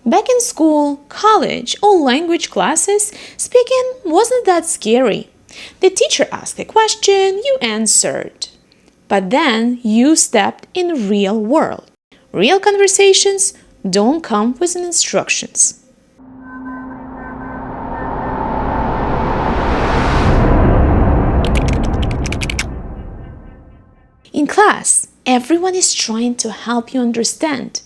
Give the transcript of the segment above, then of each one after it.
Back in school, college, or language classes, speaking wasn't that scary. The teacher asked a question, you answered. But then you stepped in the real world. Real conversations don't come with instructions. In class, everyone is trying to help you understand.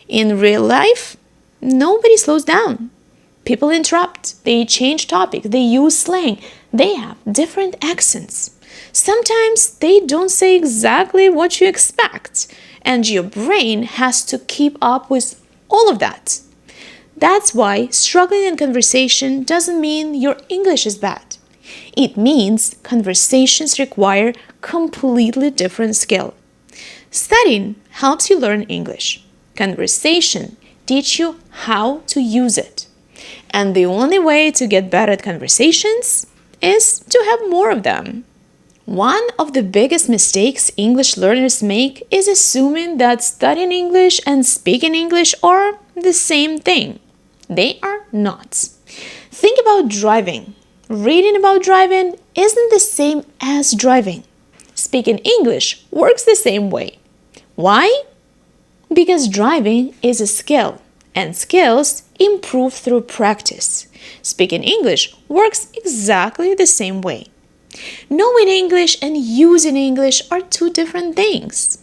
In real life, nobody slows down. People interrupt, they change topics, they use slang, they have different accents. Sometimes they don't say exactly what you expect, and your brain has to keep up with all of that. That's why struggling in conversation doesn't mean your English is bad. It means conversations require completely different skill. Studying helps you learn English. Conversation teach you how to use it. And the only way to get better at conversations is to have more of them. One of the biggest mistakes English learners make is assuming that studying English and speaking English are the same thing. They are not. Think about driving. Reading about driving isn't the same as driving. Speaking English works the same way. Why? Because driving is a skill, and skills improve through practice. Speaking English works exactly the same way. Knowing English and using English are two different things.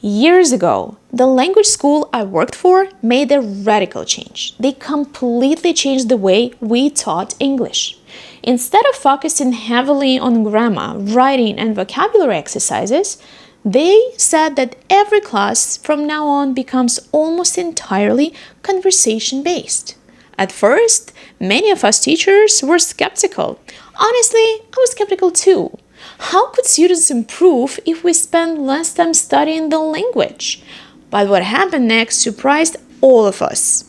Years ago, the language school I worked for made a radical change. They completely changed the way we taught English. Instead of focusing heavily on grammar, writing, and vocabulary exercises, they said that every class from now on becomes almost entirely conversation-based. At first, many of us teachers were skeptical. Honestly, I was skeptical too. How could students improve if we spent less time studying the language? But what happened next surprised all of us.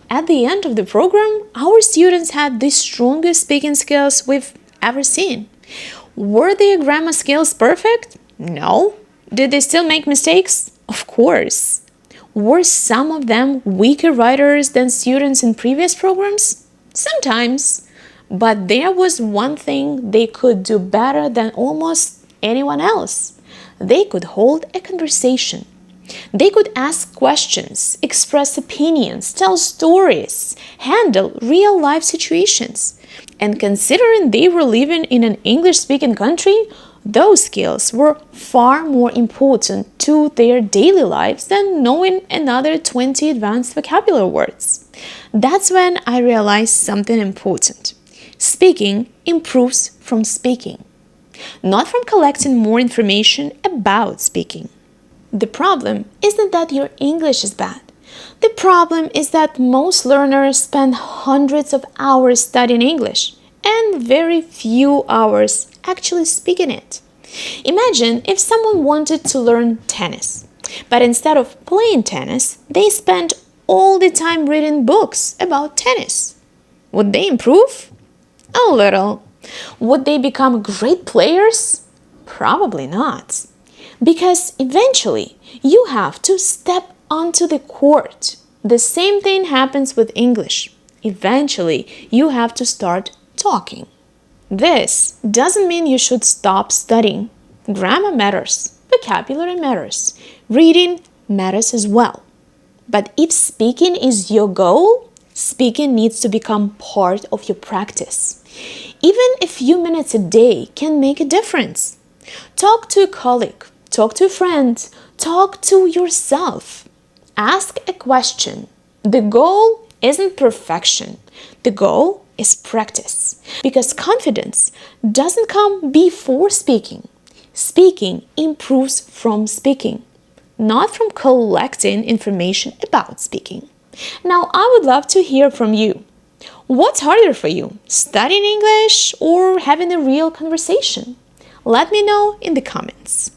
At the end of the program, our students had the strongest speaking skills we've ever seen. Were their grammar skills perfect? No. Did they still make mistakes? Of course. Were some of them weaker writers than students in previous programs? Sometimes. But there was one thing they could do better than almost anyone else. They could hold a conversation. They could ask questions, express opinions, tell stories, handle real-life situations. And considering they were living in an English-speaking country, those skills were far more important to their daily lives than knowing another 20 advanced vocabulary words. That's when I realized something important. Speaking improves from speaking, not from collecting more information about speaking. The problem isn't that your English is bad. The problem is that most learners spend hundreds of hours studying English and very few hours actually speaking it. Imagine if someone wanted to learn tennis, but instead of playing tennis, they spent all the time reading books about tennis. Would they improve? A little. Would they become great players? Probably not. Because eventually you have to step onto the court. The same thing happens with English. Eventually you have to start talking. This doesn't mean you should stop studying. Grammar matters. Vocabulary matters. Reading matters as well. But if speaking is your goal, speaking needs to become part of your practice. Even a few minutes a day can make a difference. Talk to a colleague, talk to a friend, talk to yourself. Ask a question. The goal isn't perfection. The goal is practice. Because confidence doesn't come before speaking. Speaking improves from speaking, not from collecting information about speaking. Now, I would love to hear from you. What's harder for you, studying English or having a real conversation? Let me know in the comments.